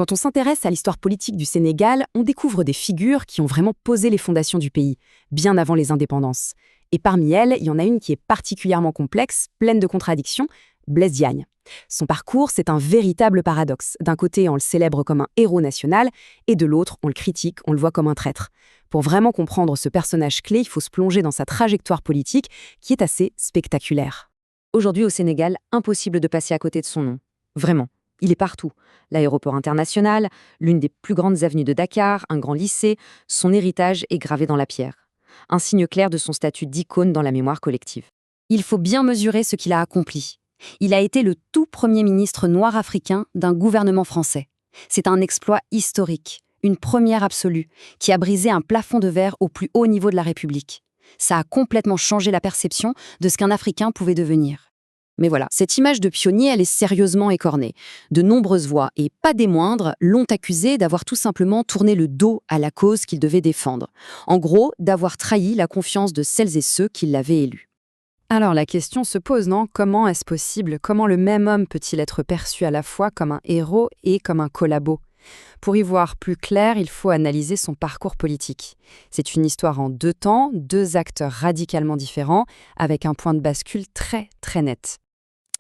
Quand on s'intéresse à l'histoire politique du Sénégal, on découvre des figures qui ont vraiment posé les fondations du pays, bien avant les indépendances. Et parmi elles, il y en a une qui est particulièrement complexe, pleine de contradictions, Blaise Diagne. Son parcours, c'est un véritable paradoxe. D'un côté, on le célèbre comme un héros national, et de l'autre, on le critique, on le voit comme un traître. Pour vraiment comprendre ce personnage clé, il faut se plonger dans sa trajectoire politique, qui est assez spectaculaire. Aujourd'hui, au Sénégal, impossible de passer à côté de son nom. Vraiment. Il est partout. L'aéroport international, l'une des plus grandes avenues de Dakar, un grand lycée, son héritage est gravé dans la pierre. Un signe clair de son statut d'icône dans la mémoire collective. Il faut bien mesurer ce qu'il a accompli. Il a été le tout premier ministre noir africain d'un gouvernement français. C'est un exploit historique, une première absolue, qui a brisé un plafond de verre au plus haut niveau de la République. Ça a complètement changé la perception de ce qu'un Africain pouvait devenir. Mais voilà, cette image de pionnier, elle est sérieusement écornée. De nombreuses voix, et pas des moindres, l'ont accusé d'avoir tout simplement tourné le dos à la cause qu'il devait défendre. En gros, d'avoir trahi la confiance de celles et ceux qui l'avaient élu. Alors la question se pose, non? Comment est-ce possible? Comment le même homme peut-il être perçu à la fois comme un héros et comme un collabo? Pour y voir plus clair, il faut analyser son parcours politique. C'est une histoire en deux temps, deux acteurs radicalement différents, avec un point de bascule très très net.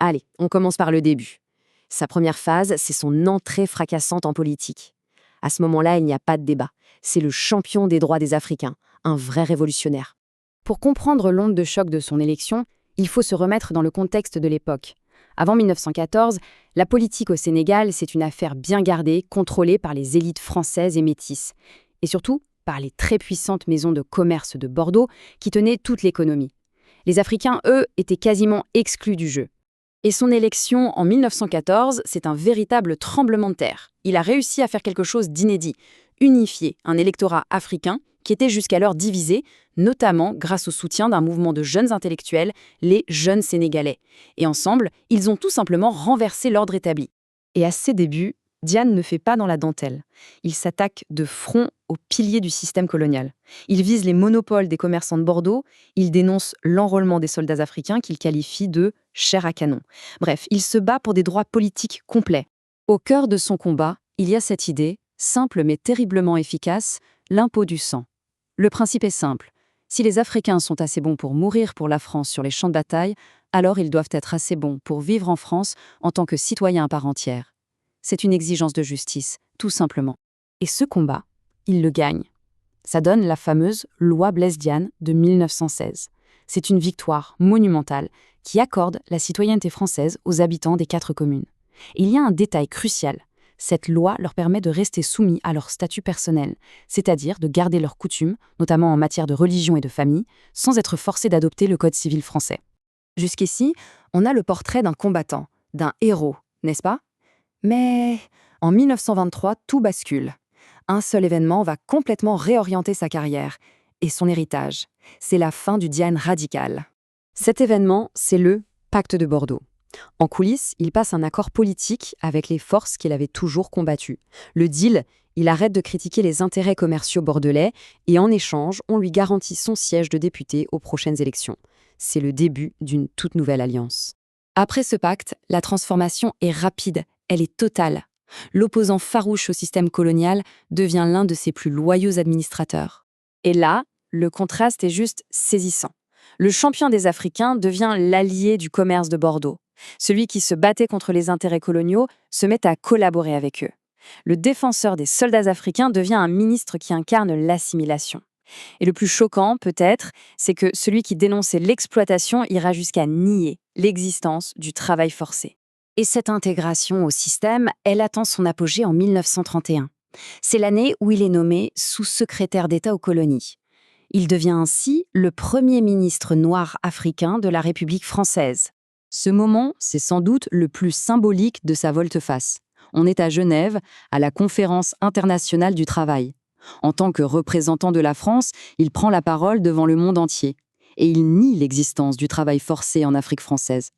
Allez, on commence par le début. Sa première phase, c'est son entrée fracassante en politique. À ce moment-là, il n'y a pas de débat. C'est le champion des droits des Africains, un vrai révolutionnaire. Pour comprendre l'onde de choc de son élection, il faut se remettre dans le contexte de l'époque. Avant 1914, la politique au Sénégal, c'est une affaire bien gardée, contrôlée par les élites françaises et métisses. Et surtout, par les très puissantes maisons de commerce de Bordeaux qui tenaient toute l'économie. Les Africains, eux, étaient quasiment exclus du jeu. Et son élection en 1914, c'est un véritable tremblement de terre. Il a réussi à faire quelque chose d'inédit, unifier un électorat africain qui était jusqu'alors divisé, notamment grâce au soutien d'un mouvement de jeunes intellectuels, les Jeunes Sénégalais. Et ensemble, ils ont tout simplement renversé l'ordre établi. Et à ses débuts, Diagne ne fait pas dans la dentelle. Il s'attaque de front aux piliers du système colonial. Il vise les monopoles des commerçants de Bordeaux, il dénonce l'enrôlement des soldats africains qu'il qualifie de « chair à canon ». Bref, il se bat pour des droits politiques complets. Au cœur de son combat, il y a cette idée, simple mais terriblement efficace, l'impôt du sang. Le principe est simple. Si les Africains sont assez bons pour mourir pour la France sur les champs de bataille, alors ils doivent être assez bons pour vivre en France en tant que citoyens à part entière. C'est une exigence de justice, tout simplement. Et ce combat, il le gagne. Ça donne la fameuse loi Blaise Diagne de 1916. C'est une victoire monumentale qui accorde la citoyenneté française aux habitants des 4 communes. Et il y a un détail crucial. Cette loi leur permet de rester soumis à leur statut personnel, c'est-à-dire de garder leurs coutumes, notamment en matière de religion et de famille, sans être forcés d'adopter le code civil français. Jusqu'ici, on a le portrait d'un combattant, d'un héros, n'est-ce pas? Mais en 1923, tout bascule. Un seul événement va complètement réorienter sa carrière et son héritage. C'est la fin du Diagne radical. Cet événement, c'est le Pacte de Bordeaux. En coulisses, il passe un accord politique avec les forces qu'il avait toujours combattues. Le deal, il arrête de critiquer les intérêts commerciaux bordelais et en échange, on lui garantit son siège de député aux prochaines élections. C'est le début d'une toute nouvelle alliance. Après ce pacte, la transformation est rapide, elle est totale. L'opposant farouche au système colonial devient l'un de ses plus loyaux administrateurs. Et là, le contraste est juste saisissant. Le champion des Africains devient l'allié du commerce de Bordeaux. Celui qui se battait contre les intérêts coloniaux se met à collaborer avec eux. Le défenseur des soldats africains devient un ministre qui incarne l'assimilation. Et le plus choquant, peut-être, c'est que celui qui dénonçait l'exploitation ira jusqu'à nier l'existence du travail forcé. Et cette intégration au système, elle atteint son apogée en 1931. C'est l'année où il est nommé sous-secrétaire d'État aux colonies. Il devient ainsi le premier ministre noir africain de la République française. Ce moment, c'est sans doute le plus symbolique de sa volte-face. On est à Genève, à la Conférence internationale du travail. En tant que représentant de la France, il prend la parole devant le monde entier. Et il nie l'existence du travail forcé en Afrique française.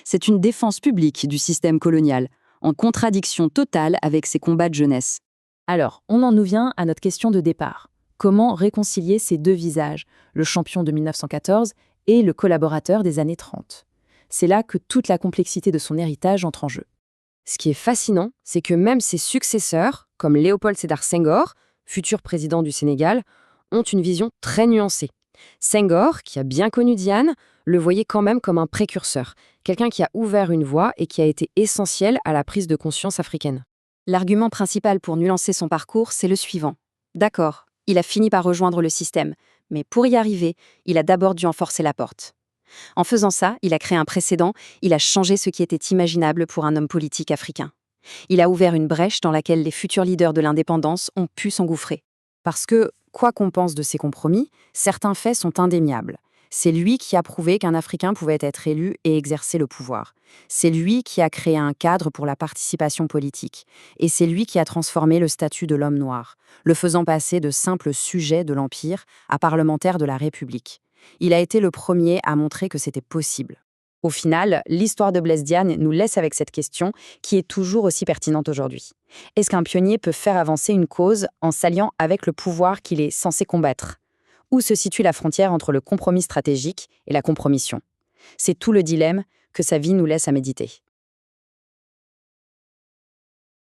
C'est une défense publique du système colonial, en contradiction totale avec ses combats de jeunesse. Alors, on en nous vient à notre question de départ. Comment réconcilier ces deux visages, le champion de 1914 et le collaborateur des années 30 ? C'est là que toute la complexité de son héritage entre en jeu. Ce qui est fascinant, c'est que même ses successeurs, comme Léopold Sédar Senghor, futur président du Sénégal, ont une vision très nuancée. Senghor, qui a bien connu Diane, le voyait quand même comme un précurseur, quelqu'un qui a ouvert une voie et qui a été essentiel à la prise de conscience africaine. L'argument principal pour nuancer son parcours, c'est le suivant. D'accord, il a fini par rejoindre le système, mais pour y arriver, il a d'abord dû en forcer la porte. En faisant ça, il a créé un précédent, il a changé ce qui était imaginable pour un homme politique africain. Il a ouvert une brèche dans laquelle les futurs leaders de l'indépendance ont pu s'engouffrer. Parce que, quoi qu'on pense de ces compromis, certains faits sont indéniables. C'est lui qui a prouvé qu'un Africain pouvait être élu et exercer le pouvoir. C'est lui qui a créé un cadre pour la participation politique. Et c'est lui qui a transformé le statut de l'homme noir, le faisant passer de simple sujet de l'Empire à parlementaire de la République. Il a été le premier à montrer que c'était possible. Au final, l'histoire de Blaise Diagne nous laisse avec cette question qui est toujours aussi pertinente aujourd'hui. Est-ce qu'un pionnier peut faire avancer une cause en s'alliant avec le pouvoir qu'il est censé combattre? Où se situe la frontière entre le compromis stratégique et la compromission? C'est tout le dilemme que sa vie nous laisse à méditer.